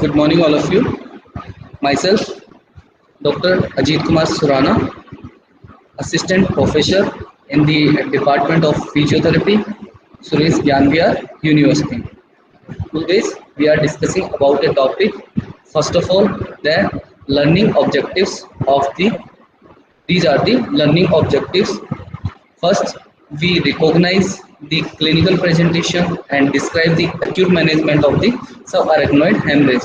Good morning, all of you. Myself, Dr. Ajit Kumar Surana, Assistant Professor in the Department of Physiotherapy, Suresh Gyanviar University. Today, we are discussing about a topic. First of all, the learning objectives of the. These are the learning objectives. First, we recognize the clinical presentation and describe the acute management of the subarachnoid hemorrhage.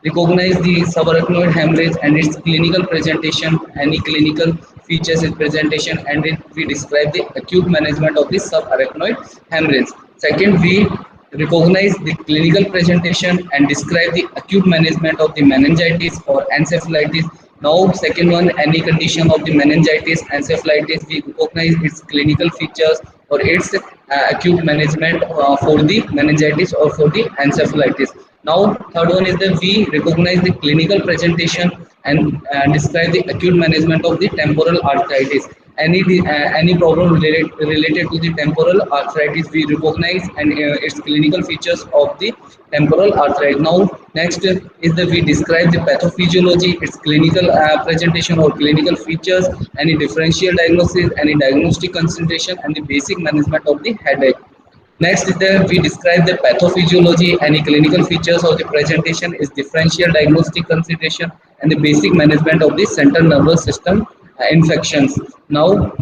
Recognize the subarachnoid hemorrhage and its clinical presentation, any clinical features in presentation, and we describe the acute management of the subarachnoid hemorrhage. Second, we recognize the clinical presentation and describe the acute management of the meningitis or encephalitis. Now, second one, any condition of the meningitis, encephalitis, we recognize its clinical features or its acute management for the meningitis or for the encephalitis. Now, third one is that we recognize the clinical presentation and describe the acute management of the temporal arthritis. Any problem related to the temporal arthritis, we recognize and its clinical features of the temporal arthritis. Now, next is that we describe the pathophysiology, its clinical presentation or clinical features, any differential diagnosis, any diagnostic consultation, and the basic management of the headache. Next is that we describe the pathophysiology, any clinical features of the presentation, is differential diagnostic consideration, and the basic management of the central nervous system infections. Now,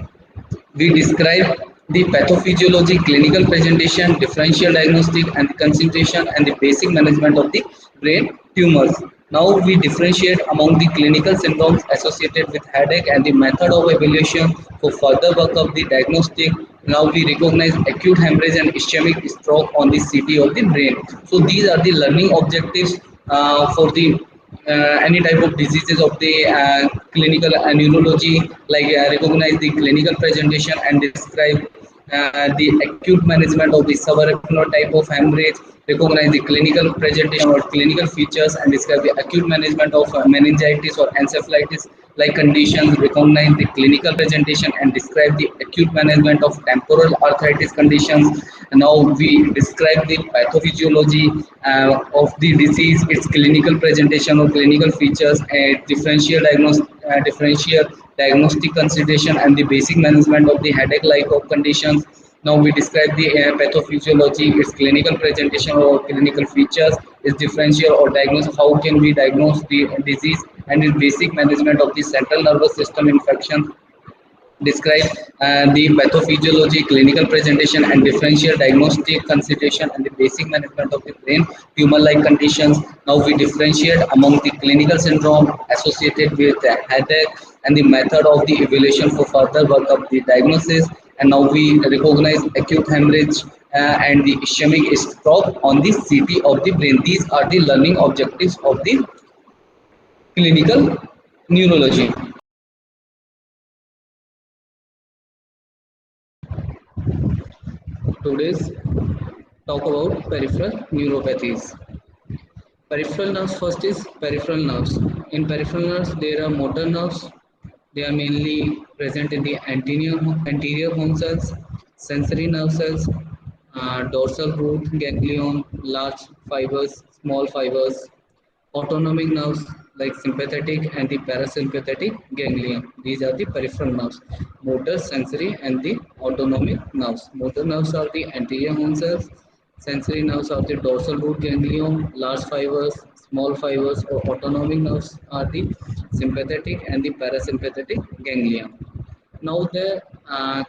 we describe the pathophysiology, clinical presentation, differential diagnostic, and the concentration and the basic management of the brain tumors. Now we differentiate among the clinical symptoms associated with headache and the method of evaluation for further work of the diagnostic. Now we recognize acute hemorrhage and ischemic stroke on the CT of the brain. So these are the learning objectives for the any type of diseases of the clinical neurology, like recognize the clinical presentation and describe the acute management of the subarachnoid type of hemorrhage, recognize the clinical presentation or clinical features and describe the acute management of meningitis or encephalitis like conditions, recognize the clinical presentation and describe the acute management of temporal arthritis conditions. And now we describe the pathophysiology of the disease, its clinical presentation or clinical features, differential diagnostic consideration, and the basic management of the headache-like of conditions. Now we describe the pathophysiology, its clinical presentation or clinical features, its differential or diagnosis, how can we diagnose the disease, and its basic management of the central nervous system infection. Describe the pathophysiology, clinical presentation, and differential diagnostic consideration, and the basic management of the brain tumor-like conditions. Now we differentiate among the clinical syndrome associated with headache and the method of the evaluation for further work of the diagnosis. And now we recognize acute hemorrhage and the ischemic stroke on the CT of the brain. These are the learning objectives of the clinical neurology. Today's talk about peripheral neuropathies. Peripheral nerves, first is peripheral nerves. In peripheral nerves, there are motor nerves. They are mainly present in the anterior horn cells, sensory nerve cells, dorsal root ganglion, large fibers, small fibers, autonomic nerves like sympathetic and the parasympathetic ganglion. These are the peripheral nerves. Motor, sensory, and the autonomic nerves. Motor nerves are the anterior horn cells. Sensory nerves are the dorsal root ganglion, large fibers, small fibers, or autonomic nerves are the sympathetic and the parasympathetic ganglion. Now the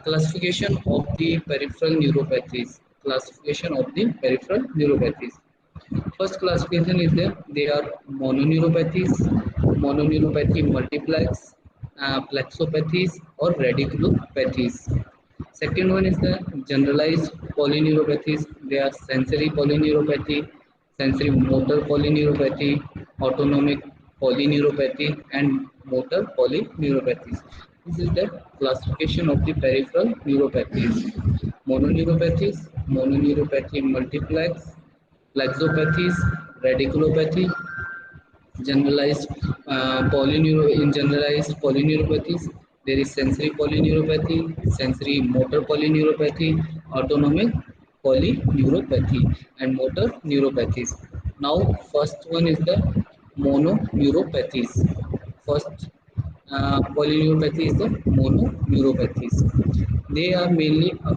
classification of the peripheral neuropathies. Classification of the peripheral neuropathies. First classification is there. They are mononeuropathies, mononeuropathy multiplex, plexopathies, or radiculopathies. Second one is the generalized polyneuropathies. They are sensory polyneuropathy, sensory motor polyneuropathy, autonomic polyneuropathy, and motor polyneuropathies. This is the classification of the peripheral neuropathies. Mononeuropathies, mononeuropathy multiplex, plexopathies, radiculopathy, generalized in generalized polyneuropathies, there is sensory polyneuropathy, sensory motor polyneuropathy, autonomic polyneuropathy, and motor neuropathies. Now, first one is the mononeuropathies. First polyneuropathy is the mononeuropathies. They are mainly a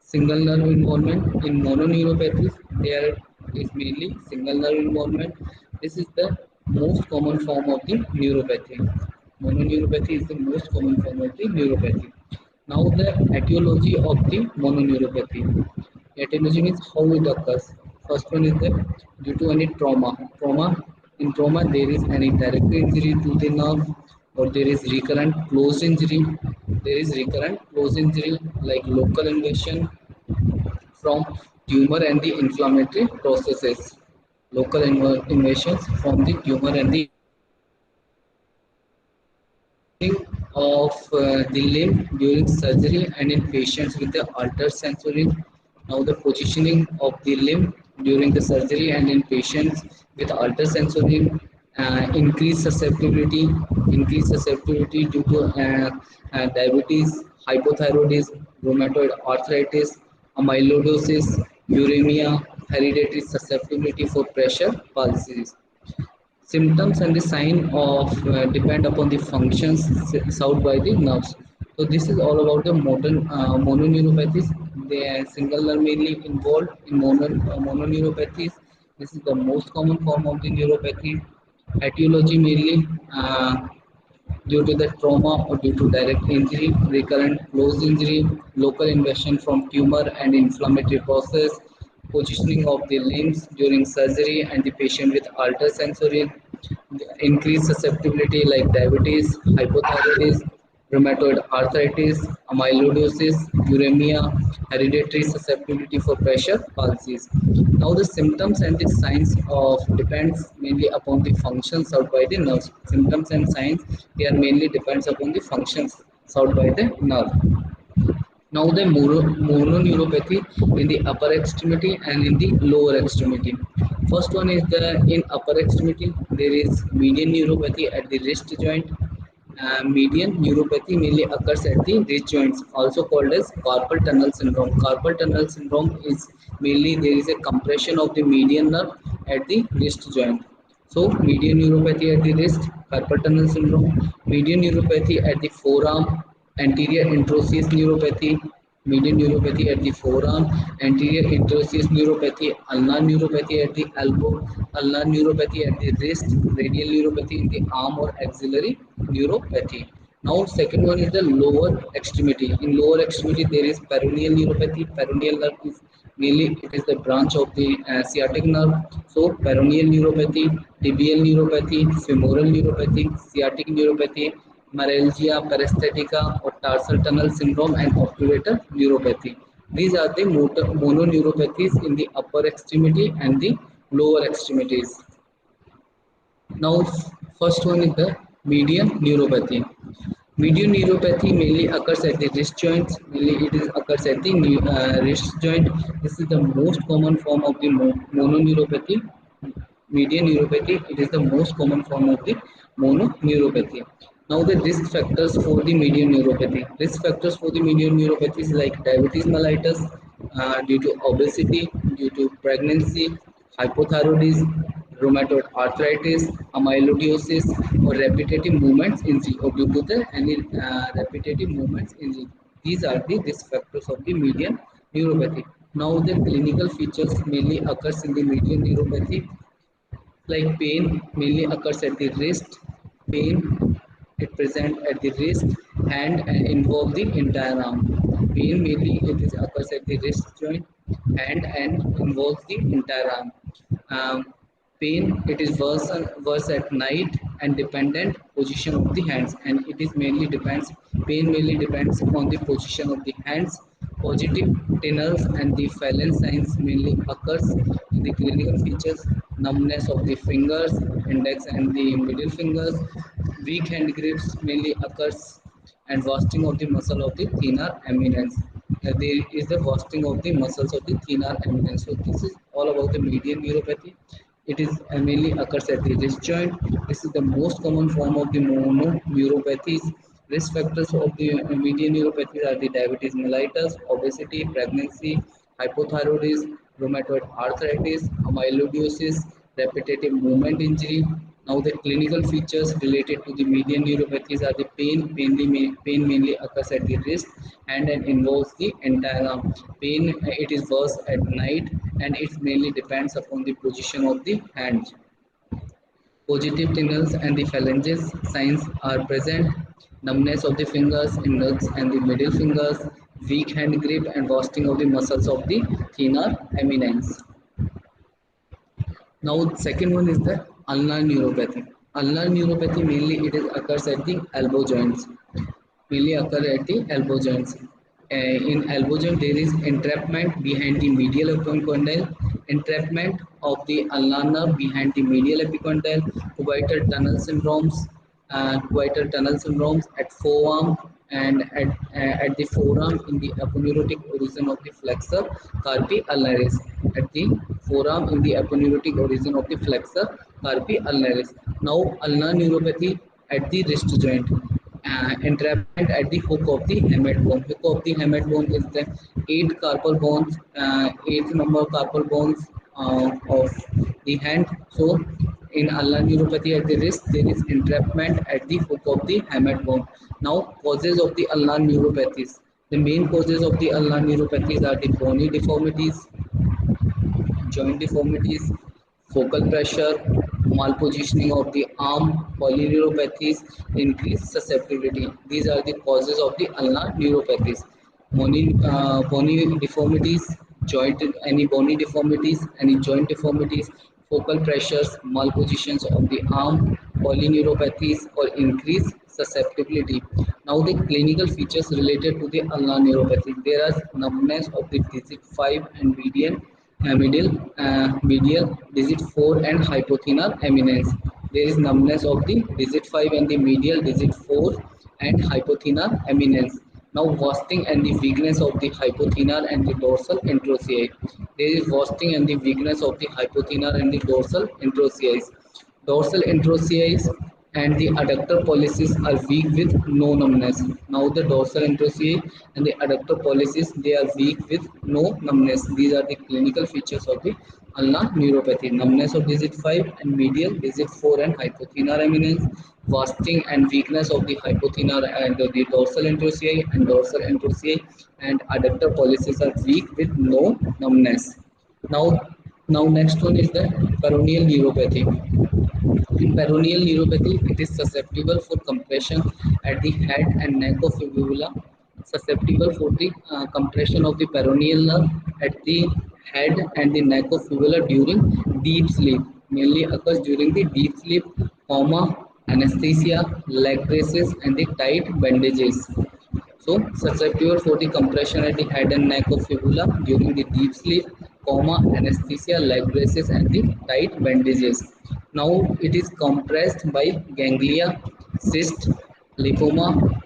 single nerve involvement. In mononeuropathies, there is mainly single nerve involvement. This is the most common form of the neuropathy. Mononeuropathy is the most common form of the neuropathy. Now the etiology of the mononeuropathy. Etiology means how it occurs. First one is the due to any trauma. In trauma there is any direct injury to the nerve, or there is recurrent closed injury. There is recurrent closed injury like local invasion from tumor and the inflammatory processes. Local invasions from the tumor and the inflammatory processes. Positioning of the limb during surgery and in patients with the altered sensory. Now the positioning of the limb during the surgery and in patients with altered sensory, increased susceptibility due to diabetes, hypothyroidism, rheumatoid arthritis, amyloidosis, uremia, hereditary susceptibility for pressure pulses. Symptoms and the sign of depend upon the functions served by the nerves. So this is all about the mononeuropathies. They are single nerve mainly involved in mononeuropathies. This is the most common form of the neuropathy. Etiology mainly due to the trauma or due to direct injury, recurrent closed injury, local invasion from tumor and inflammatory process, positioning of the limbs during surgery and the patient with altered sensory, increased susceptibility like diabetes, hypothyroidism, rheumatoid arthritis, amyloidosis, uremia, hereditary susceptibility for pressure pulses. Now the symptoms and the signs of depends mainly upon the functions served by the nerves. Symptoms and signs here mainly depends upon the functions served by the nerve. Now the mononeuropathy in the upper extremity and in the lower extremity. First one is the in upper extremity there is median neuropathy at the wrist joint. Median neuropathy mainly occurs at the wrist joints, also called as carpal tunnel syndrome. Carpal tunnel syndrome is mainly there is a compression of the median nerve at the wrist joint. So median neuropathy at the wrist, carpal tunnel syndrome, median neuropathy at the forearm, anterior introosseous neuropathy, median neuropathy at the forearm, anterior introosseous neuropathy, ulnar neuropathy at the elbow, ulnar neuropathy at the wrist, radial neuropathy in the arm or axillary neuropathy. Now, second one is the lower extremity. In lower extremity, there is peroneal neuropathy. Peroneal nerve is mainly it is the branch of the sciatic nerve. So, peroneal neuropathy, tibial neuropathy, femoral neuropathy, sciatic neuropathy, myalgia paresthetica or tarsal tunnel syndrome, and obturator neuropathy. These are the mononeuropathies in the upper extremity and the lower extremities. Now, first one is the median neuropathy. Median neuropathy mainly occurs at the wrist joints. Mainly, it is occurs at the wrist joint. This is the most common form of the mononeuropathy. Median neuropathy. It is the most common form of the mononeuropathy. Now, the risk factors for the median neuropathy. Risk factors for the median neuropathy is like diabetes mellitus, due to obesity, due to pregnancy, hypothyroidism, rheumatoid arthritis, amyloidosis, or repetitive movements injury, or due to the any repetitive movements injury. These are the risk factors of the median neuropathy. Now, the clinical features mainly occurs in the median neuropathy like pain mainly occurs at the wrist. Pain it present at the wrist, hand, and involve the entire arm. Pain mainly it is occurs at the wrist joint, hand, and involves the entire arm. Pain it is worse at night and dependent position of the hands, and it is mainly depends pain mainly depends on the position of the hands. Positive tenors and the phalanx signs mainly occurs in the clinical features: numbness of the fingers, index and the middle fingers, weak hand grips mainly occurs, and wasting of the muscle of the thenar eminence. There is the wasting of the muscles of the thenar eminence. So this is all about the median neuropathy. It is mainly occurs at the wrist joint. This is the most common form of the mononeuropathies. Risk factors of the median neuropathy are the diabetes mellitus, obesity, pregnancy, hypothyroidism, rheumatoid arthritis, amyloidosis, repetitive movement injury. Now the clinical features related to the median neuropathies are the pain mainly occurs at the wrist and involves the entire arm. Pain it is worse at night and it mainly depends upon the position of the hand. Positive tendons and the phalanges signs are present. Numbness of the fingers, index and the middle fingers, weak hand grip and wasting of the muscles of the thenar eminence. Now, second one is the ulnar neuropathy. Ulnar neuropathy mainly it is occurs at the elbow joints. Mainly occur at the elbow joints. In elbow joint, there is entrapment behind the medial epicondyle, entrapment of the ulnar nerve behind the medial epicondyle, cubital tunnel syndromes at forearm and at the forearm in the aponeurotic origin of the flexor carpi ulnaris. At the forearm in the aponeurotic origin of the flexor carpi ulnaris. Now, ulnar neuropathy at the wrist joint, entrapment at the hook of the hamate bone. Hook of the hamate bone is the eighth number carpal bones of the hand. So, in ulnar neuropathy at the wrist, there is entrapment at the hook of the hamate bone. Now, causes of the ulnar neuropathies. The main causes of the ulnar neuropathies are the bony deformities, joint deformities, focal pressure, malpositioning of the arm, polyneuropathies, increased susceptibility. These are the causes of the ulnar neuropathies. Bony deformities, any bony deformities, any joint deformities, focal pressures, malpositions of the arm, polyneuropathies, or increased susceptibility. Now, the clinical features related to the ulnar neuropathy. There are numbness of the digit 5 and medial digit 4 and hypothenar eminence. There is numbness of the digit 5 and the medial digit 4 and hypothenar eminence. Now, wasting and the weakness of the hypothenar and the dorsal interossei. There is wasting and the weakness of the hypothenar and the dorsal interossei. Dorsal interossei and the adductor pollicis are weak with no numbness. Now the dorsal interossei and the adductor pollicis they are weak with no numbness. These are the clinical features of the ulnar neuropathy. Numbness of digit 5 and medial digit 4 and hypothenar eminence, wasting and weakness of the hypothenar and the dorsal interossei and adductor pollicis are weak with no numbness. Now, now next one is the peroneal neuropathy. In peroneal neuropathy, it is susceptible for compression at the head and neck of fibula, susceptible for the compression of the peroneal nerve at the head and the neck of fibula during deep sleep. Mainly occurs during the deep sleep, anesthesia, leg braces, and the tight bandages. So, susceptible for the compression at the head and neck of fibula during the deep sleep, anesthesia, leg braces, and the tight bandages. Now, it is compressed by ganglia, cyst, lipoma,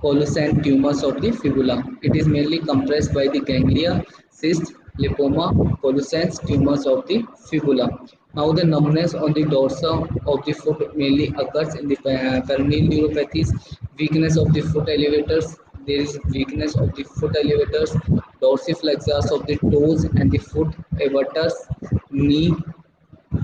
collucent tumors of the fibula. It is mainly compressed by the ganglia, cyst, lipoma, collucent tumors of the fibula. Now the numbness on the dorsum of the foot mainly occurs in the peroneal neuropathies. Weakness of the foot elevators. There is weakness of the foot elevators, dorsiflexors of the toes and the foot everters, knee,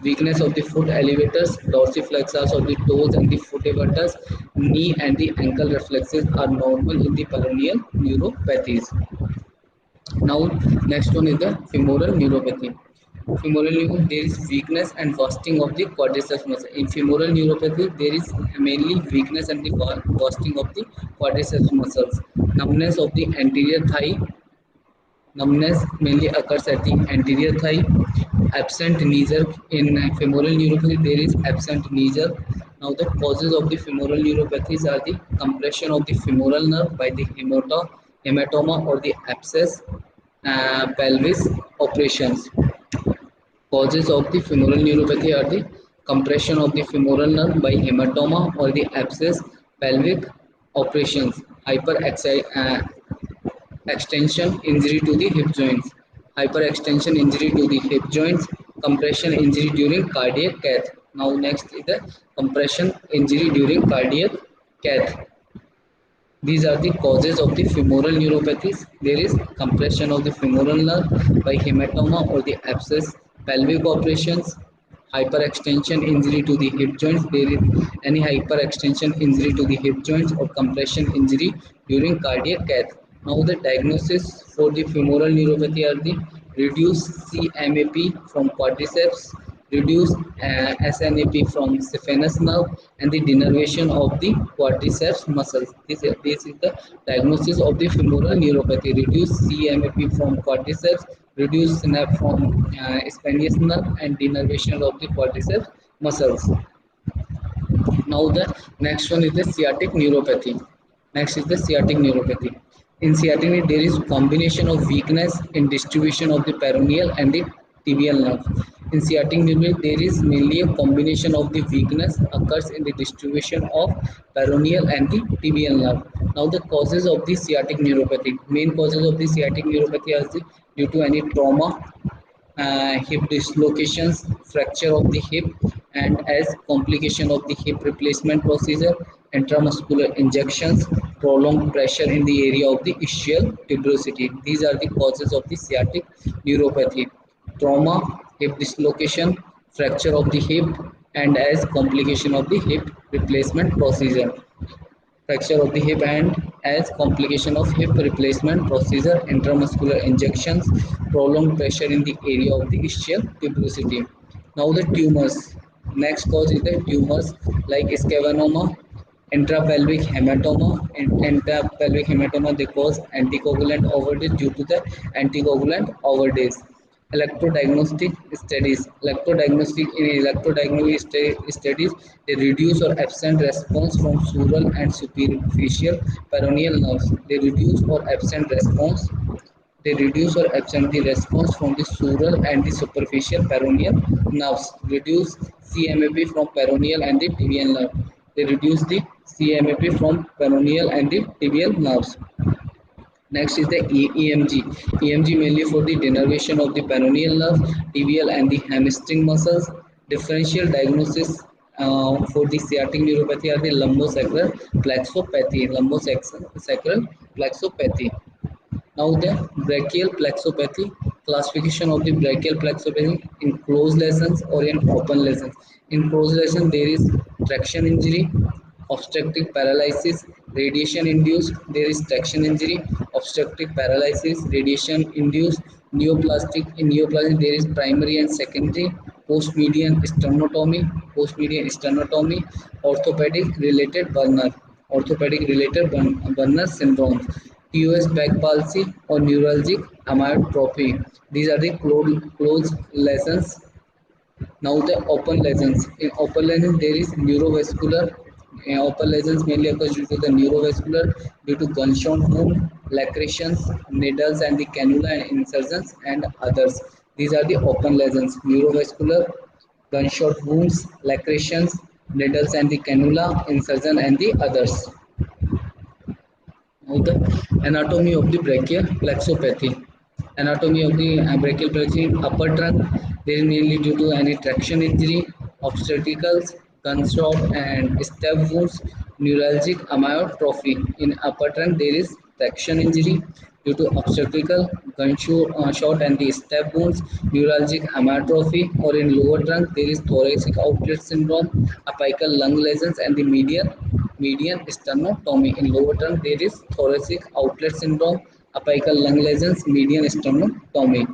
weakness of the foot elevators, dorsiflexors of the toes and the foot everters, knee and the ankle reflexes are normal in the peroneal neuropathies. Now, next one is the femoral neuropathy. Femoral neuropathy, there is weakness and wasting of the quadriceps muscle. In femoral neuropathy, there is mainly weakness and the wasting of the quadriceps muscles. Numbness of the anterior thigh. Numbness mainly occurs at the anterior thigh. Absent knee jerk. In femoral neuropathy, there is absent knee jerk. Now, the causes of the femoral neuropathies are the compression of the femoral nerve by the hematoma or the abscess, pelvis operations. Causes of the femoral neuropathy are the compression of the femoral nerve by hematoma or the abscess, pelvic operations, extension injury to the hip joints, hyperextension injury to the hip joints, compression injury during cardiac cath. Now next is the compression injury during cardiac cath. These are the causes of the femoral neuropathies. There is compression of the femoral nerve by hematoma or the abscess, pelvic operations, hyperextension injury to the hip joints. There is any hyperextension injury to the hip joints or compression injury during cardiac cath. Now the diagnosis for the femoral neuropathy are the reduced CMAP from quadriceps, reduced SNAP from saphenous nerve, and the denervation of the quadriceps muscles. This is the diagnosis of the femoral neuropathy. Reduced CMAP from quadriceps, reduced SNAP from sphenius nerve, and denervation of the quadriceps muscles. Now the next one is the sciatic neuropathy. Next is the sciatic neuropathy. In sciatic nerve, there is combination of weakness in distribution of the peroneal and the tibial nerve. In sciatic nerve, there is mainly a combination of the weakness occurs in the distribution of peroneal and the tibial nerve. Now the causes of the sciatic neuropathy. Main causes of the sciatic neuropathy are due to any trauma, hip dislocations, fracture of the hip, and as complication of the hip replacement procedure, intramuscular injections, prolonged pressure in the area of the ischial tuberosity. These are the causes of the sciatic neuropathy. Trauma, hip dislocation, fracture of the hip, and as complication of the hip replacement procedure. Fracture of the hip and as complication of hip replacement procedure, intramuscular injections, prolonged pressure in the area of the ischial tuberosity. Now the tumors. Next cause is the tumors like schwannoma, intrapelvic hematoma. In intrapelvic hematoma, they cause anticoagulant overdose due to the anticoagulant overdose. Electrodiagnostic studies. Electrodiagnostic studies, they reduce or absent response from sural and superficial peroneal nerves. They reduce or absent the response from the sural and the superficial peroneal nerves. Reduce CMAP from peroneal and the tibial nerve. They reduce the CMAP from peroneal and the tibial nerves. Next is the EMG. EMG mainly for the denervation of the peroneal nerve, tibial and the hamstring muscles. Differential diagnosis for the sciatic neuropathy are the lumbosacral plexopathy. Lumbosacral plexopathy. Now the brachial plexopathy. Classification of the brachial plexopathy in closed lesions or in open lesions. In closed lesion there is traction injury, obstructive paralysis, radiation induced. There is traction injury, obstructive paralysis, radiation induced, neoplastic. In neoplastic there is primary and secondary, post median sternotomy, orthopedic related burner syndrome, TOS back palsy or neuralgic amyotrophy. These are the closed lesions. Now the open lesions. In open lesions there is neurovascular. Open lesions mainly occurs due to the neurovascular, due to gunshot wound, lacerations, needles and the cannula and insertions and others. These are the open lesions. Neurovascular, gunshot wounds, lacerations, needles and the cannula, insertion and the others. Now the anatomy of the brachial plexopathy. Anatomy of the brachial plexopathy. Upper trunk, there is mainly due to any traction injury, obstetricals, gunshot and stab wounds, neuralgic amyotrophy. In upper trunk there is traction injury due to obstetrical, gunshot and the stab wounds, neuralgic amyotrophy. Or in lower trunk there is thoracic outlet syndrome, apical lung lesions and the median sternotomy. In lower trunk there is thoracic outlet syndrome, apical lung lesions, median sternotomy.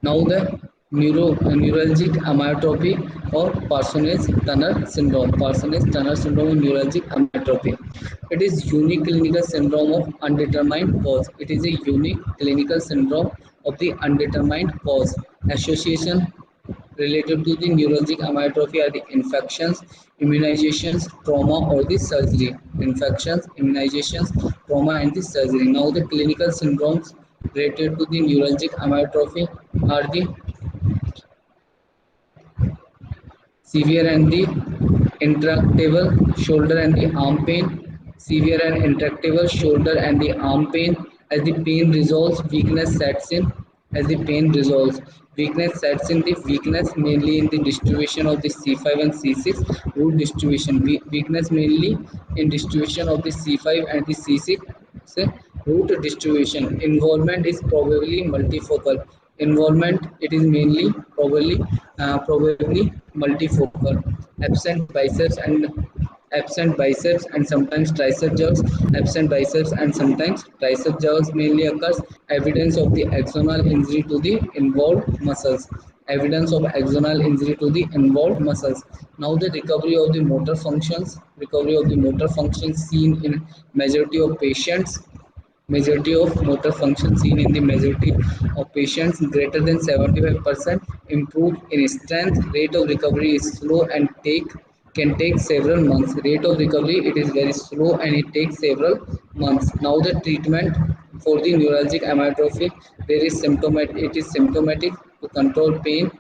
Now the neuralgic amyotrophy or Parsonage-Turner syndrome. Parsonage-Turner syndrome and neuralgic amyotrophy. It is unique clinical syndrome of undetermined cause. It is a unique clinical syndrome of the undetermined cause. Association related to the neurologic amyotrophy are the infections, immunizations, trauma or the surgery. Infections, immunizations, trauma and the surgery. Now the clinical syndromes related to the neurologic amyotrophy are the severe and the intractable shoulder and the arm pain, severe and intractable shoulder and the arm pain. As the pain resolves, weakness sets in. As the pain resolves, weakness sets in. The weakness mainly in the distribution of the C5 and C6 root distribution. Weakness mainly in distribution of the C5 and the C6 root distribution. Involvement is probably multifocal. Involvement, it is mainly probably multifocal, absent biceps and sometimes tricep jerks, absent biceps and sometimes tricep jerks mainly occurs. Evidence of the axonal injury to the involved muscles. Evidence of axonal injury to the involved muscles. Now the recovery of the motor functions seen in majority of patients. Majority of motor function seen in the majority of patients greater than 75% improve in strength. Rate of recovery is slow and can take several months. Rate of recovery, it is very slow and it takes several months. Now the treatment for the neuralgic amyotrophy, there is symptomatic. It is symptomatic to control pain.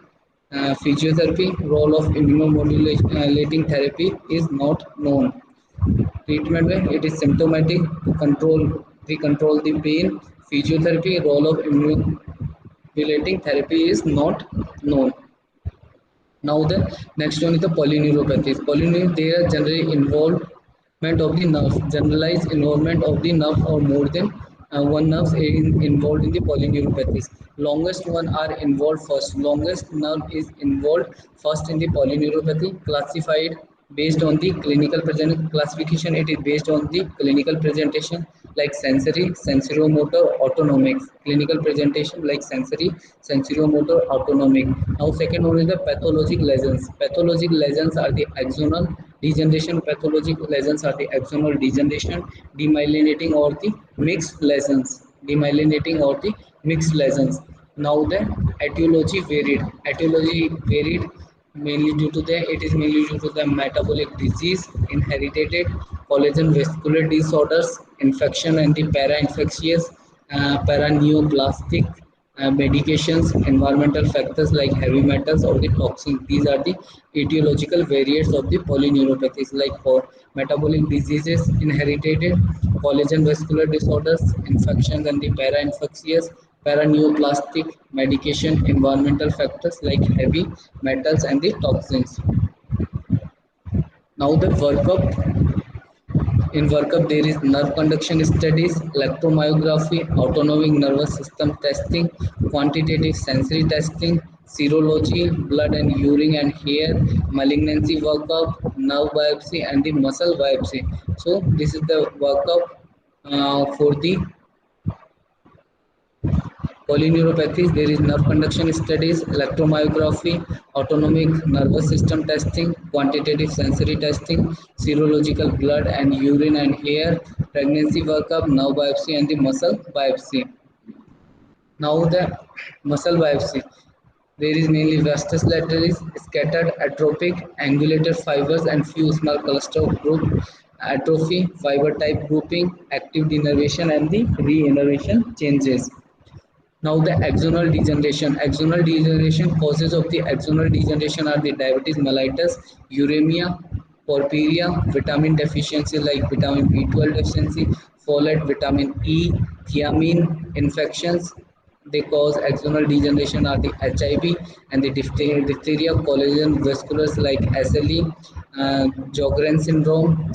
Physiotherapy, role of immunomodulating therapy is not known. Treatment में it is symptomatic to control the pain. Physiotherapy, role of immunomodulating therapy is not known. Now the next one is the polyneuropathies. Polyneuropathy, they are generally involvement of the nerve, generalized involvement of the nerve or more than one nerve involved in the polyneuropathies. Longest one are involved first. Longest nerve is involved first in the polyneuropathy, classified based on the clinical present classification. It is based on the clinical presentation like sensory, sensorimotor, autonomic. Clinical presentation like sensory, sensorimotor, autonomic. Now second one is the pathologic lesions. Pathologic lesions are the axonal degeneration. Pathologic lesions are the axonal degeneration, demyelinating or the mixed lesions. Demyelinating or the mixed lesions. Now the etiology varied. Etiology varied mainly due to the it is mainly due to the metabolic disease, inherited collagen vascular disorders, infection and the para-infectious, paraneoplastic medications, environmental factors like heavy metals or the toxins. These are the etiological variants of the polyneuropathies, like for metabolic diseases, inherited collagen vascular disorders, infections and the para-infectious, paraneoplastic medication, environmental factors like heavy metals and the toxins. Now the workup. In workup, there is nerve conduction studies, electromyography, autonomic nervous system testing, quantitative sensory testing, serology, blood and urine and hair, malignancy workup, nerve biopsy, and the muscle biopsy. So this is the workup for the polyneuropathies. There is nerve conduction studies, electromyography, autonomic nervous system testing, quantitative sensory testing, serological blood and urine and hair, pregnancy workup, nerve biopsy and the muscle biopsy. Now the muscle biopsy. There is mainly vastus lateralis, scattered atrophic, angulated fibers and few small cluster of group atrophy, fiber type grouping, active denervation and the re-innervation changes. Now the axonal degeneration. Axonal degeneration, causes of the axonal degeneration are the diabetes mellitus, uremia, porphyria, vitamin deficiency like vitamin B12 deficiency, folate, vitamin E, thiamine, infections. They cause axonal degeneration are the HIV and the diphtheria, collagen vasculars like SLE, Sjogren syndrome,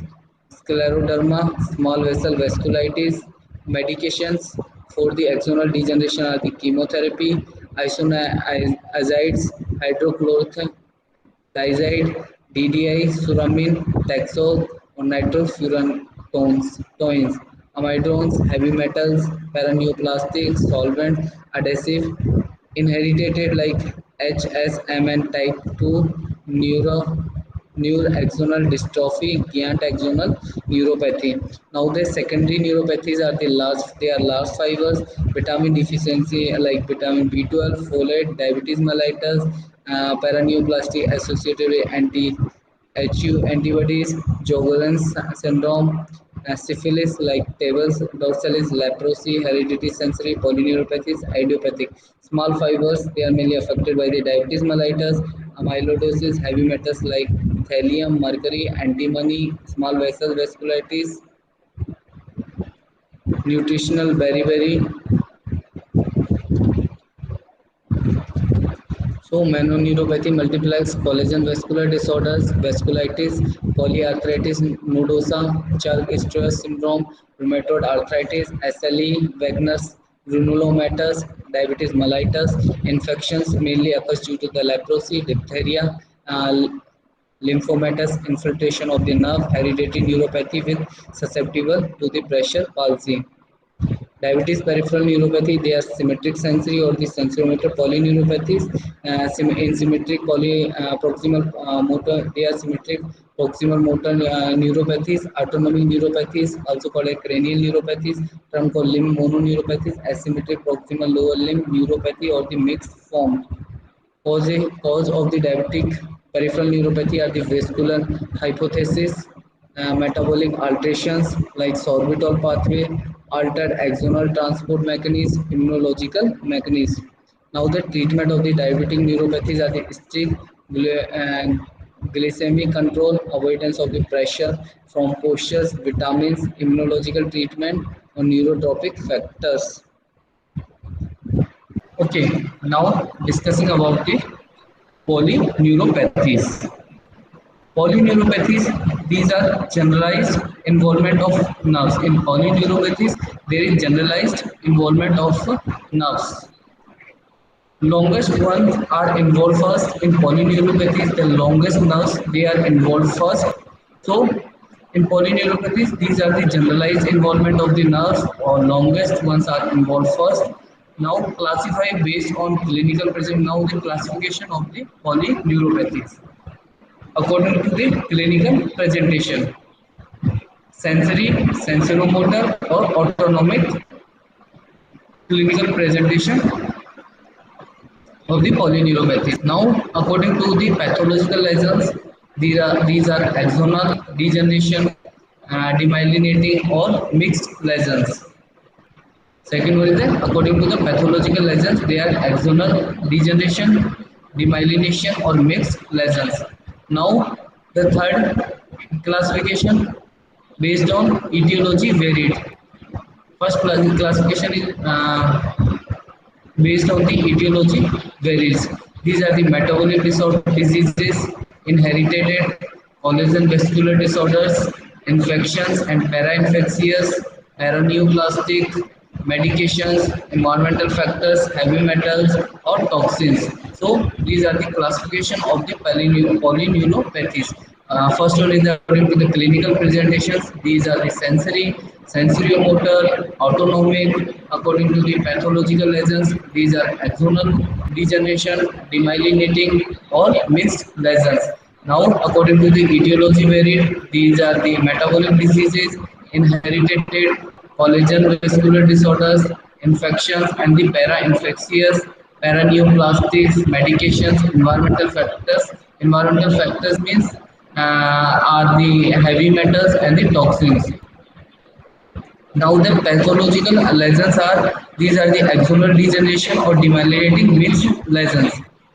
scleroderma, small vessel vasculitis. Medications for the axonal degeneration are the chemotherapy, isoniazides, hydrochlorothiazide, DDI, suramine, Taxol, or nitrofurantoins, amidrones, heavy metals, paraneoplastic, solvent, adhesive, inherited like HSMN type 2, neuro neuroaxonal dystrophy, giant axonal neuropathy. Now the secondary neuropathies are they are large fibers, vitamin deficiency like vitamin B12, folate, diabetes mellitus, paraneoplasty associated with HU antibodies, Sjogren's syndrome, syphilis like tabes dorsalis, leprosy, hereditary sensory polyneuropathies, idiopathic. Small fibers, they are mainly affected by the diabetes mellitus, amyloidosis, heavy metals like thallium, mercury, antimony, small vessel vasculitis, nutritional beriberi. So, mononeuropathy multiplex, collagen vascular disorders, vasculitis, polyarthritis nodosa, Churg-Strauss syndrome, rheumatoid arthritis, SLE, Wegener's granulomatous, diabetes mellitus. Infections mainly occurs due to the leprosy, diphtheria, lymphomatous infiltration of the nerve, hereditary neuropathy with susceptible to the pressure palsy. Diabetes peripheral neuropathy, they are symmetric sensory or the sensorimotor polyneuropathies. In symmetric proximal motor, they are symmetric proximal motor neuropathies. Autonomic neuropathies, also called a cranial neuropathies, trunk or limb mononeuropathies. Asymmetric proximal lower limb neuropathy or the mixed form. Cause of the diabetic peripheral neuropathy are the vascular hypothesis, metabolic alterations like sorbitol pathway, altered axonal transport mechanism, immunological mechanism. Now the treatment of the diabetic neuropathies are the strict glycemic control, avoidance of the pressure from postures, vitamins, immunological treatment, or neurotropic factors. Okay, now discussing about the polyneuropathies. Polyneuropathies, these are generalized involvement of nerves. In polyneuropathies, there is generalized involvement of nerves. Longest ones are involved first in polyneuropathies. The longest nerves they are involved first. So, in polyneuropathies, these are the generalized involvement of the nerves, or longest ones are involved first. Now, classify based on clinical present. Now, the classification of the polyneuropathies according to the clinical presentation: sensory, sensoromotor, or autonomic. Clinical presentation of the polyneuropathies. Now, according to the pathological lesions, these are axonal degeneration, demyelinating, or mixed lesions. Second one is that according to the pathological lesions, they are axonal degeneration, demyelination, or mixed lesions. Now, the third classification based on etiology varied. First classification is based on the etiology varies. These are the metabolic diseases, inherited, collagen vascular disorders, infections and parainfectious, paraneoplastic, medications, environmental factors, heavy metals, or toxins. So these are the classification of the polyneuropathies. First one is according to the clinical presentations. These are the sensory, sensoriomotor, autonomic. According to the pathological lesions, these are axonal degeneration, demyelinating, or mixed lesions. Now, according to the etiology varied, these are the metabolic diseases, inherited, collagen vascular disorders, infections, and the para-infectious, paraneoplastics, medications, environmental factors. Environmental factors means are the heavy metals and the toxins. Now the pathological lesions are, these are the axonal degeneration or demyelinating mixed lesions.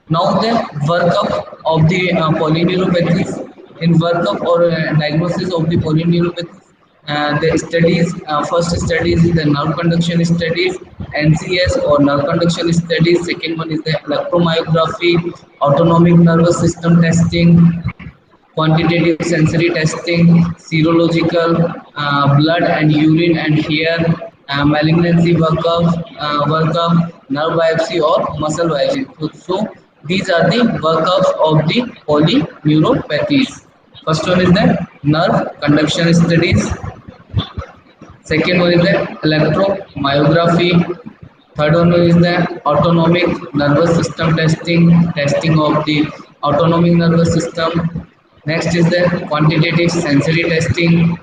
Now the workup of the polyneuropathies. In workup or diagnosis of the polyneuropathies, the studies, first studies is the nerve conduction studies, NCS or nerve conduction studies. Second one is the electromyography, autonomic nervous system testing, quantitative sensory testing, serological, blood and urine and hair, malignancy workup, nerve biopsy or muscle biopsy. So these are the workups of the polyneuropathies. First one is the nerve conduction studies. Second one is the electromyography. Third one is the autonomic nervous system testing, testing of the autonomic nervous system. Next is the quantitative sensory testing,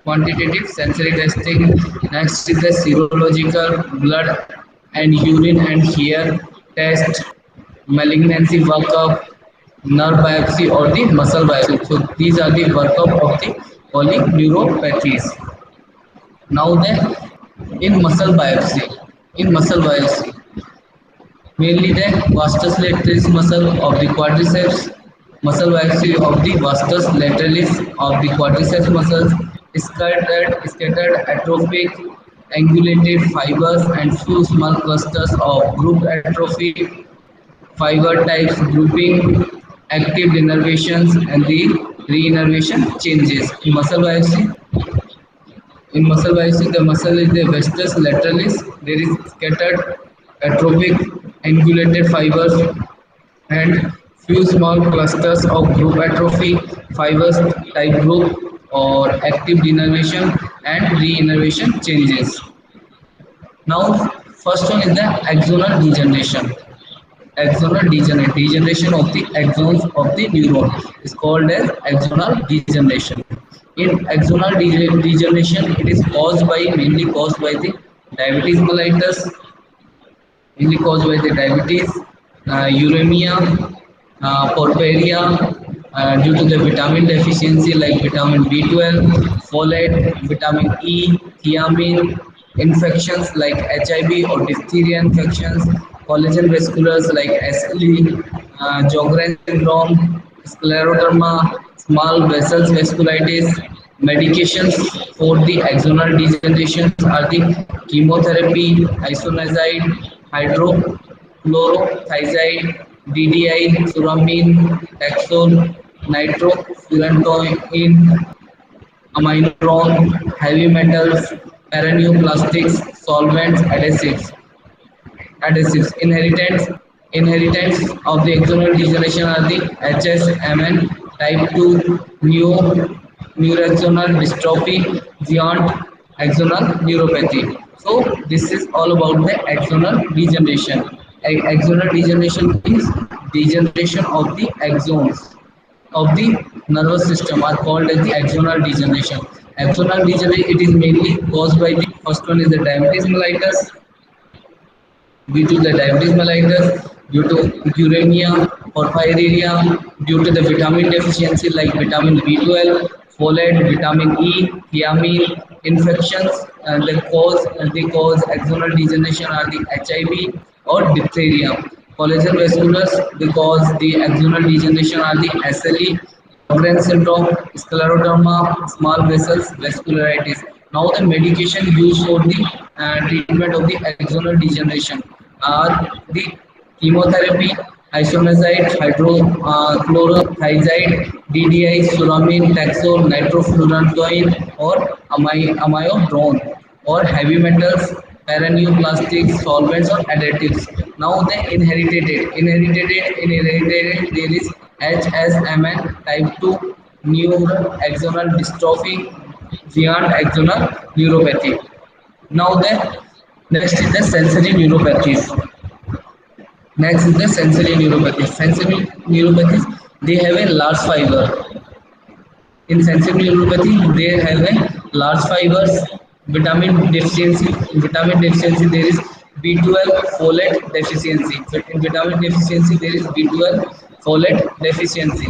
quantitative sensory testing. Next is the serological blood and urine and hair test, malignancy workup, nerve biopsy or the muscle biopsy. So these are the workup of the polyneuropathies. Now then, in muscle biopsy, mainly the vastus lateralis muscle of the quadriceps, muscle biopsy of the vastus lateralis of the quadriceps muscles, scattered atrophic, angulated fibers and few small clusters of grouped atrophy, fiber types grouping, active denervations and the reinnervation changes. In muscle biopsy, the muscle is the vastus lateralis. There is scattered. atrophic angulated fibers, and few small clusters of group atrophy fibers type group or active denervation and reinnervation changes. Now, first one is the axonal degeneration. Degeneration of the axons of the neuron is called as axonal degeneration. In axonal degeneration, it is mainly caused by the diabetes mellitus, mainly caused by the diabetes, uremia, porphyria, due to the vitamin deficiency like vitamin B12, folate, vitamin E, thiamine, infections like HIV or diphtheria infections, collagen vasculars like SLE, Sjogren syndrome, scleroderma, small vessels vasculitis. Medications for the axonal degenerations are the chemotherapy, isoniazid, hydrochlorothiazide, DDI, suramine, Taxol, nitrofurantoin, aminoron, heavy metals, paraneoplastics, solvents, adhesives. Inheritance of the axonal degeneration are the HSMN type 2 neuroaxonal dystrophy, giant axonal neuropathy. So this is all about the axonal degeneration. Axonal degeneration means degeneration of the axons of the nervous system are called as the axonal degeneration. Axonal degeneration, it is mainly caused by the first one is the diabetes mellitus, due to the diabetes mellitus, due to uremia, porphyria, due to the vitamin deficiency like vitamin B12, folate, vitamin E, thiamine, infections, they cause axonal degeneration are the HIV or diphtheria. Collagen vasculars, because the axonal degeneration are the SLE, Sjogren syndrome, scleroderma, small vessels vascularitis. Now the medication used for the treatment of the axonal degeneration are the chemotherapy, isoniazid, hydrochlorothiazide, DDI, suramine, Taxol, nitrofurantoin, or amiodarone, or heavy metals, paraneoplastics, solvents, or additives. Now the inherited there is HSMN type 2 neuroaxonal dystrophy, giant axonal neuropathy. Now the next is the sensory neuropathies. Next is the sensory neuropathy. Sensory neuropathies, they have a large fiber. In sensory neuropathy, they have a large fibers. Vitamin deficiency, there is B12 folate deficiency. In vitamin deficiency, there is B12 folate deficiency.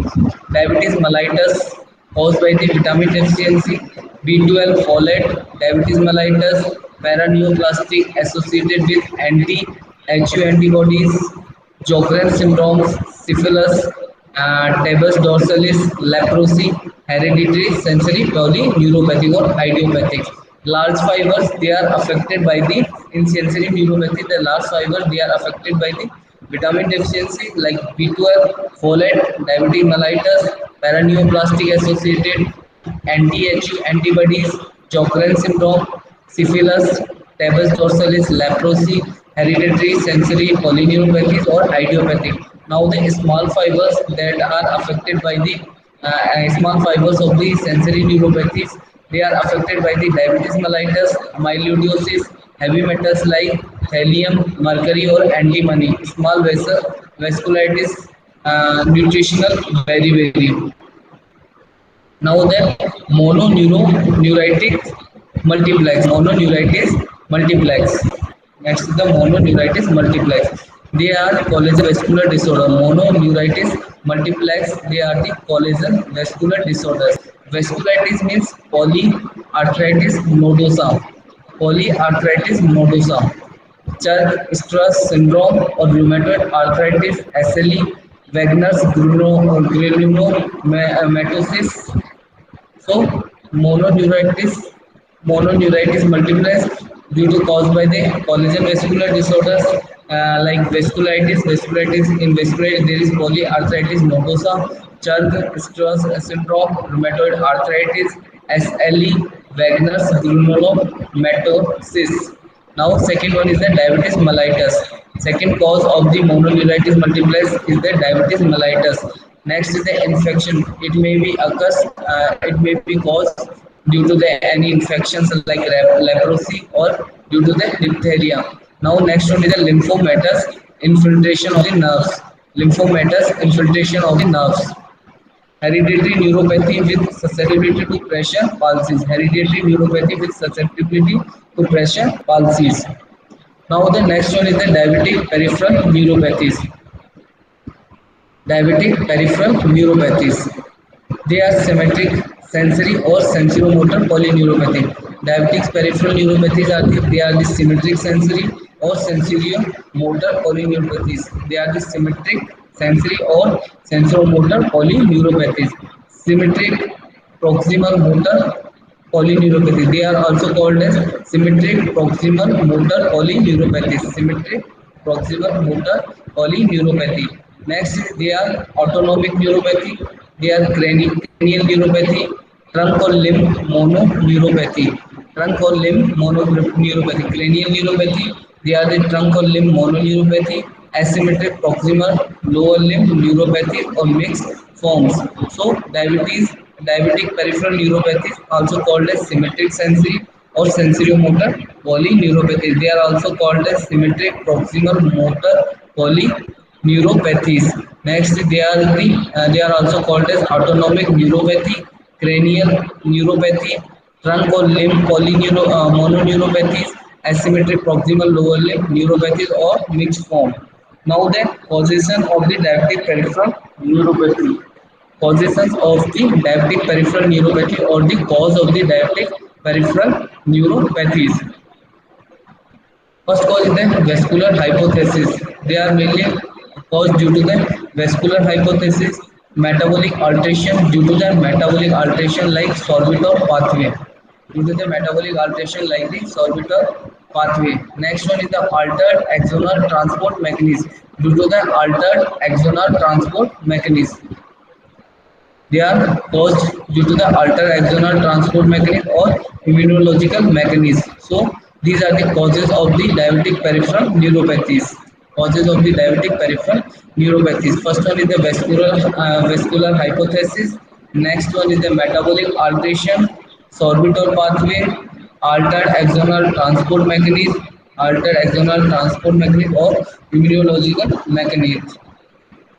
Diabetes mellitus caused by the vitamin deficiency, B12 folate, diabetes mellitus, paraneoplastic associated with anti-HU antibodies, Sjogren syndrome, syphilis, tabes dorsalis, leprosy, hereditary sensory polyneuropathy or idiopathic. Large fibers, they are affected by the, in sensory neuropathy, the large fibers, they are affected by the vitamin deficiency like B12, folate, diabetes mellitus, paraneoplastic associated anti-HU antibodies, Sjogren syndrome, syphilis, tabes dorsalis, leprosy, hereditary sensory polyneuropathies or idiopathic. Now the small fibers that are affected by the small fibers of the sensory neuropathies, they are affected by the diabetes mellitus, amyloidosis, heavy metals like thallium, mercury or antimony, small vessel vasculitis, nutritional very. Now the mononeuritis multiplex. Next is the mononeuritis multiplex. They are collagen vascular disorder. Mononeuritis multiplex. They are the collagen vascular disorders. Vasculitis means polyarthritis nodosa. Polyarthritis nodosa. Churg-Strauss syndrome or rheumatoid arthritis, SLE, Wegener's granulomatosis. So mononeuritis multiplex due to caused by the collagen vascular disorders like vasculitis. In vasculitis there is polyarthritis nodosa, Churg-Strauss syndrome, rheumatoid arthritis, SLE, Wegener's granulomatosis. Now, second one is the diabetes mellitus. Second cause of the mononeuritis multiplex is the diabetes mellitus. Next is the infection. It may be occurs. It may be caused due to the any infections like leprosy or due to the diphtheria. Now, next one is the lymphomatous infiltration of the nerves. Lymphomatous infiltration of the nerves. Hereditary neuropathy with susceptibility to pressure pulses. Hereditary neuropathy with susceptibility to pressure pulses. Now the next one is the diabetic peripheral neuropathies. Diabetic peripheral neuropathies. They are symmetric sensory or sensoromotor polyneuropathy. Diabetic peripheral neuropathies are the symmetric sensory or sensorimotor polyneuropathies. They are the symmetric sensory or sensoromotor polyneuropathies. Symmetric proximal motor polyneuropathy. They are also called as symmetric proximal motor polyneuropathy. Symmetric proximal motor polyneuropathy. Next, they are autonomic neuropathy. They are cranial neuropathy, trunk or limb mononeuropathy. Trunk or limb mononeuropathy. Cranial neuropathy. They are the trunk or limb mononeuropathy. Asymmetric proximal lower limb neuropathy or mixed forms. So, diabetic peripheral neuropathy is also called as symmetric sensory or sensorimotor polyneuropathy. They are also called as symmetric proximal motor polyneuropathies. Next, they are also called as autonomic neuropathy, cranial neuropathy, trunk or limb mononeuropathies, asymmetric proximal lower limb neuropathies or mixed form. Now the causation of the diabetic peripheral neuropathy. Causes of the diabetic peripheral neuropathy or the cause of the diabetic peripheral neuropathies. First cause is the vascular hypothesis. They are mainly caused due to the vascular hypothesis, metabolic alteration due to the metabolic alteration like sorbitol pathway. Due to the metabolic alteration like the sorbitol pathway. Next one is the altered axonal transport mechanism. Due to the altered axonal transport mechanism. They are caused due to the altered axonal transport mechanism or immunological mechanism. So these are the causes of the diabetic peripheral neuropathies. Causes of the diabetic peripheral neuropathies. First one is the vascular hypothesis. Next one is the metabolic alteration, sorbitol pathway, altered axonal transport mechanism, altered axonal transport mechanism or immunological mechanism.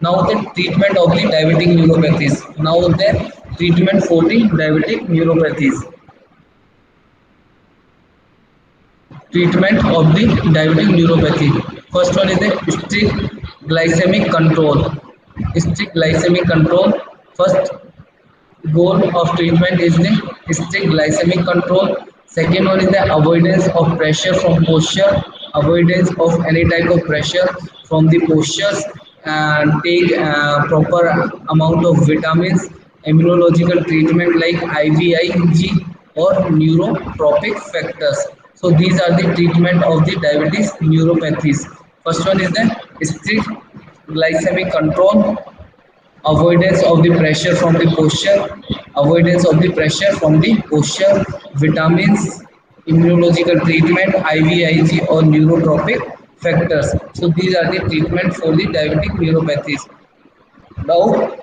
Now the treatment of the diabetic neuropathies. Now the treatment for the diabetic neuropathies. Treatment of the diabetic neuropathy. First one is the strict glycemic control. Strict glycemic control. First goal of treatment is the strict glycemic control. Second one is the avoidance of pressure from posture, avoidance of any type of pressure from the postures, and take proper amount of vitamins, immunological treatment like IVIG or neurotropic factors. So these are the treatment of the diabetes neuropathies. First one is the strict glycemic control, avoidance of the pressure from the posture, avoidance of the pressure from the posture, vitamins, immunological treatment, IVIG or neurotropic factors. So these are the treatment for the diabetic neuropathies. Now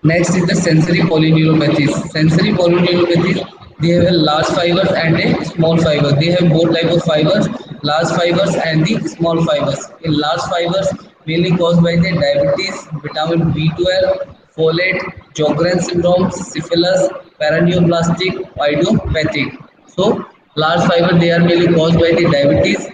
next is the sensory polyneuropathies. Sensory polyneuropathies, they have a large fibers and a small fiber. They have both type of fibers, large fibers and the small fibers. In large fibers, mainly caused by the diabetes, vitamin B12, folate, Sjogren syndrome, syphilis, paraneoplastic, idiopathic. So large fiber they are mainly caused by the diabetes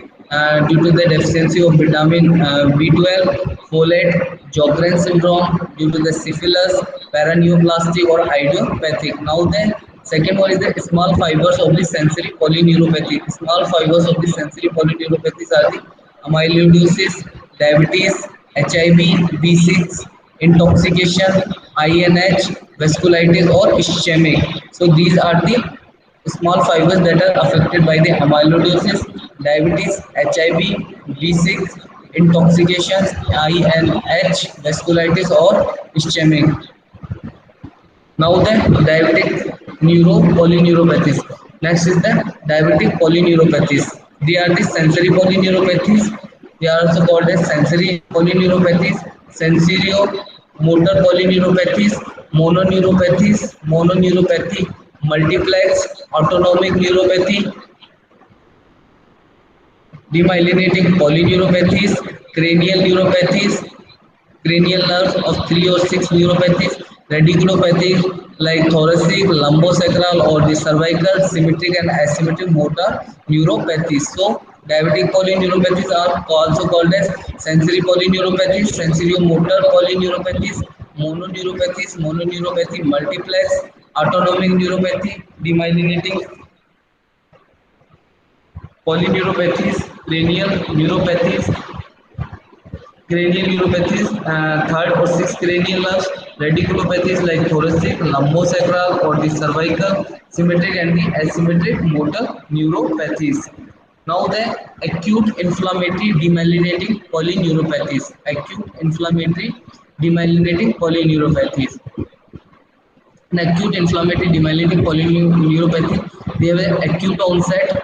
due to the deficiency of vitamin B12, folate, Sjogren syndrome due to the syphilis, paraneoplastic or idiopathic. Now the second one is the small fibers of the sensory polyneuropathy. Small fibers of the sensory polyneuropathies are the amyloidosis, diabetes, HIV, B6, intoxication, INH, vasculitis or ischemic. So these are the small fibers that are affected by the amyloidosis, diabetes, HIV, B6, intoxications, INH, vasculitis or ischemic. Now the diabetic polyneuropathies. Next is the diabetic polyneuropathies. They are the sensory polyneuropathies. They are also called as sensory polyneuropathies, sensorio motor polyneuropathies, mononeuropathy, multiplex, autonomic neuropathy, demyelinating polyneuropathies, cranial neuropathies, cranial nerves of 3 or 6 neuropathies, radiculopathies like thoracic, lumbosacral or the cervical, symmetric and asymmetric motor neuropathies. So diabetic polyneuropathies are also called as sensory polyneuropathies, sensorimotor polyneuropathies, mononeuropathy, multiplex, autonomic neuropathy, demyelinating polyneuropathies, cranial neuropathies, third or sixth cranial nerves, radiculopathies like thoracic, lumbosacral or the cervical, symmetric and the asymmetric motor neuropathies. Now the acute inflammatory demyelinating polyneuropathies. Acute inflammatory demyelinating polyneuropathies. In acute inflammatory demyelinating polyneuropathy, they have an acute onset.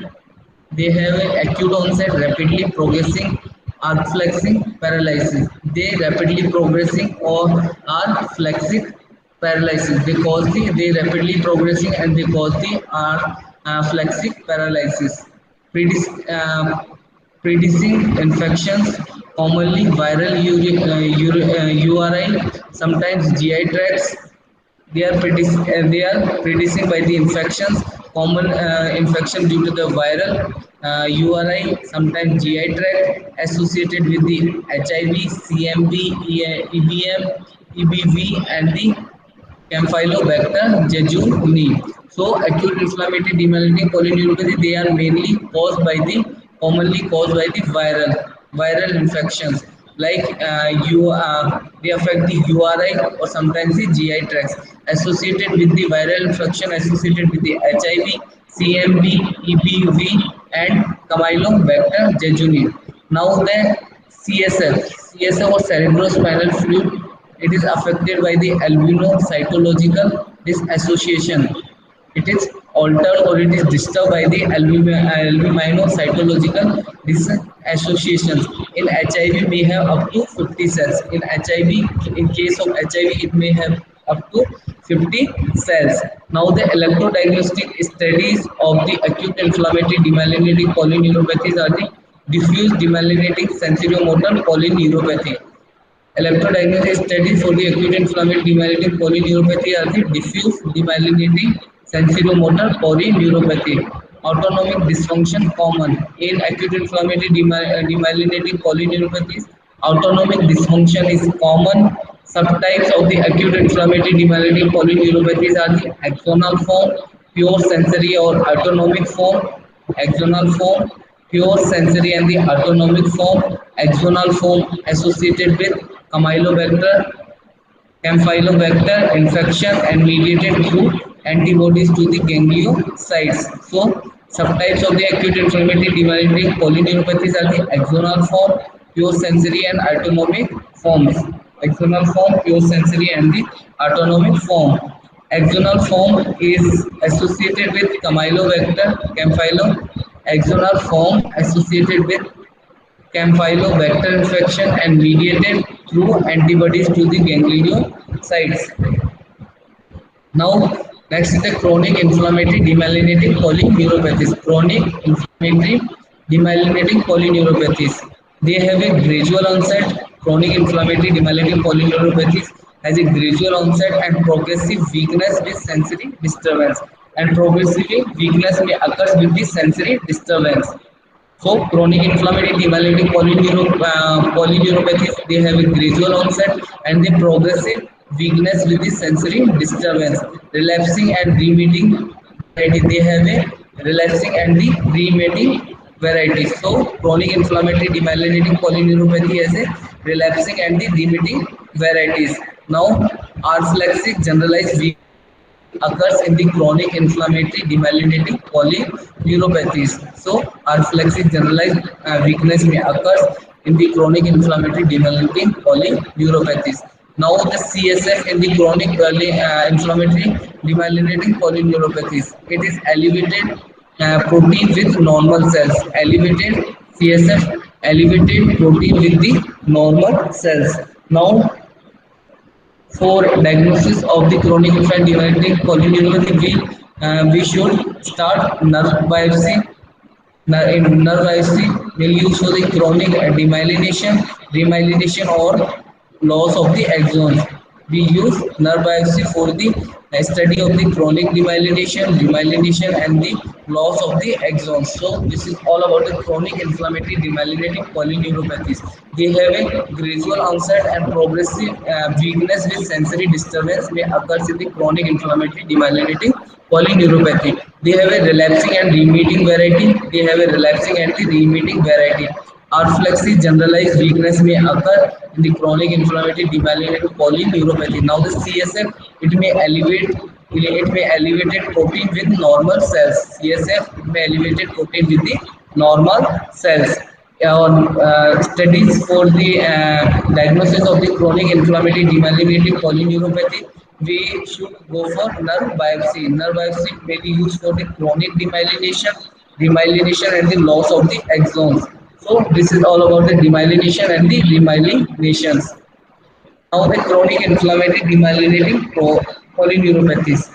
They have an acute onset, rapidly progressing arc flexing paralysis. They rapidly progressing or arc flexic paralysis. They rapidly progressing and they cause the arc flexic paralysis. Predis, uh, Predicing infections, commonly viral URI, sometimes GI tracts, they are predicted by the infections, common infection due to the viral URI, sometimes GI tract associated with the HIV, CMV, EBM, EBV, and the Campylobacter jejuni. So acute inflammatory demyelinating polyneuropathy, they are mainly commonly caused by the viral infections like they affect the URI or sometimes the GI tracts associated with the viral infection associated with the HIV, CMV, EBV, and Campylobacter jejuni. Now the CSF or cerebrospinal fluid, it is affected by the albinocytological disassociation. It is altered or it is disturbed by the albinocytological disassociations. In HIV, we have up to 50 cells. In case of HIV, it may have up to 50 cells. Now, the electrodiagnostic studies of the acute inflammatory demyelinating polyneuropathies are the diffuse demyelinating sensorimotor polyneuropathy. Electrodiagnostic studies for the acute inflammatory demyelinating polyneuropathy are the diffuse demyelinating sensorimotor polyneuropathy. Autonomic dysfunction common in acute inflammatory demyelinating polyneuropathies. Autonomic dysfunction is common. Subtypes of the acute inflammatory demyelinating polyneuropathies are the axonal form, pure sensory or autonomic form, axonal form, pure sensory and the autonomic form, axonal form associated with Campylobacter, Campylobacter infection and mediated through antibodies to the gangliosides. So, subtypes of the acute inflammatory demyelinating polyneuropathies are the axonal form, pure sensory and autonomic forms. Axonal form, pure sensory and the autonomic form. Axonal form is associated with axonal form associated with Campylobacter infection and mediated through antibodies to the gangliosides. Now, next is the chronic inflammatory demyelinating polyneuropathies. Chronic inflammatory demyelinating polyneuropathies. They have a gradual onset. Chronic inflammatory demyelinating polyneuropathies has a gradual onset and progressive weakness with sensory disturbance. And progressive weakness may occur with the sensory disturbance. So chronic inflammatory demyelinating polyneuropathies, they have a gradual onset and they progressive weakness with the sensory disturbance. Relapsing and remitting variety, they have a relapsing and the remitting variety. So chronic inflammatory demyelinating polyneuropathy has a relapsing and the remitting varieties. Now, arthlexic generalized weakness occurs in the chronic inflammatory demyelinating polyneuropathies. So, arthlexic generalized weakness may occur in the chronic inflammatory demyelinating polyneuropathies. Now, the CSF in the chronic inflammatory demyelinating polyneuropathies, it is elevated protein with normal cells. Elevated CSF, elevated protein with the normal cells. Now, for diagnosis of the chronic inflammatory demyelinating polyneuropathy, we should start nerve biopsy. In nerve biopsy, will use for the chronic demyelination or loss of the axons. We use nerve biopsy for the study of the chronic demyelination, and the loss of the axons. So this is all about the chronic inflammatory demyelinating polyneuropathies. They have a gradual onset and progressive weakness with sensory disturbance may occur in the chronic inflammatory demyelinating polyneuropathy. They have a relapsing and remitting variety. They have a relapsing and the remitting variety. Arthroplexic generalized weakness may occur in the chronic inflammatory demyelinating polyneuropathy. Now the CSF, it may elevated protein with normal cells. CSF, it may elevated protein with the normal cells. Studies for the diagnosis of the chronic inflammatory demyelinating polyneuropathy, we should go for nerve biopsy. Nerve biopsy may be used for the chronic demyelination and the loss of the axons. So this is all about the demyelination and the remyelinations. Now the chronic inflammatory demyelinating polyneuropathies.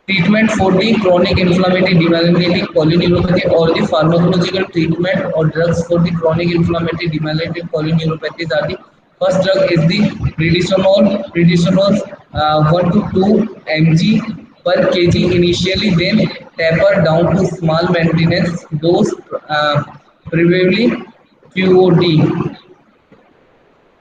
Treatment for the chronic inflammatory demyelinating polyneuropathy, or the pharmacological treatment or drugs for the chronic inflammatory demyelinating polyneuropathies are the first drug is the prednisolone 1 to 2 mg per kg initially, then taper down to small maintenance dose, preferably QOD.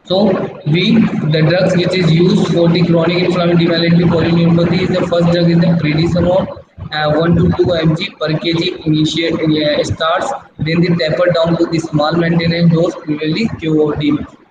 So the drugs which is used for the chronic inflammatory demyelinating polyneuropathy is the first drug is the prednisolone 1 to 2 mg per kg initiate starts, then the taper down to the small maintenance dose, preferably QOD.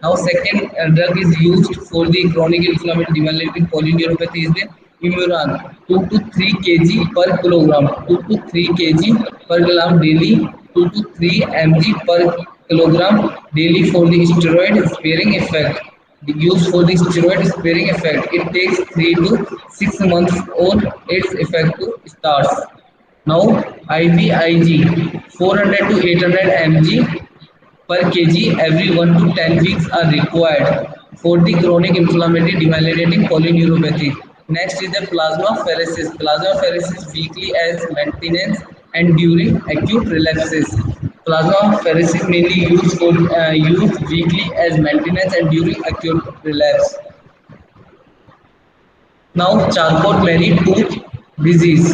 Now second drug is used for the chronic inflammatory demyelinating polyneuropathy is the Imuran 2 to 3 kg per kilogram, 2 to 3 kg per gram daily, 2 to 3 mg per kilogram daily for the steroid sparing effect. The use for the steroid sparing effect, it takes 3 to 6 months for its effect to start. Now IVIG 400 to 800 mg per kg every 1 to 10 weeks are required for the chronic inflammatory demyelinating polyneuropathy. Next is the plasmapheresis. Plasmapheresis weekly as maintenance and during acute relapses. Plasmapheresis mainly used weekly as maintenance and during acute relapse. Now Charcot-Marie-Tooth disease.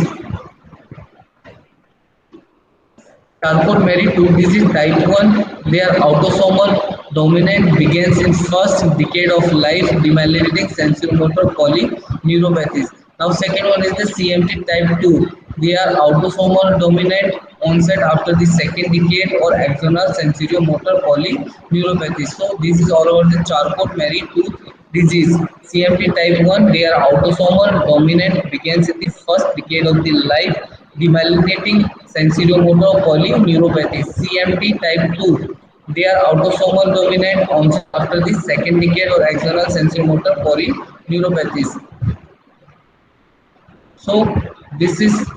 Charcot-Marie-Tooth disease type 1, their autosomal dominant begins in first decade of life, demyelinating sensorimotor polyneuropathies. Now second one is the CMT type 2. They are autosomal dominant onset after the second decade or axonal sensorimotor polyneuropathy. So this is all about the Charcot-Marie-Tooth disease. CMT type 1, they are autosomal dominant begins in the first decade of the life, demyelinating sensorimotor polyneuropathy. CMT type 2, they are autosomal dominant onset after the second decade or axonal sensorimotor polyneuropathies. So this is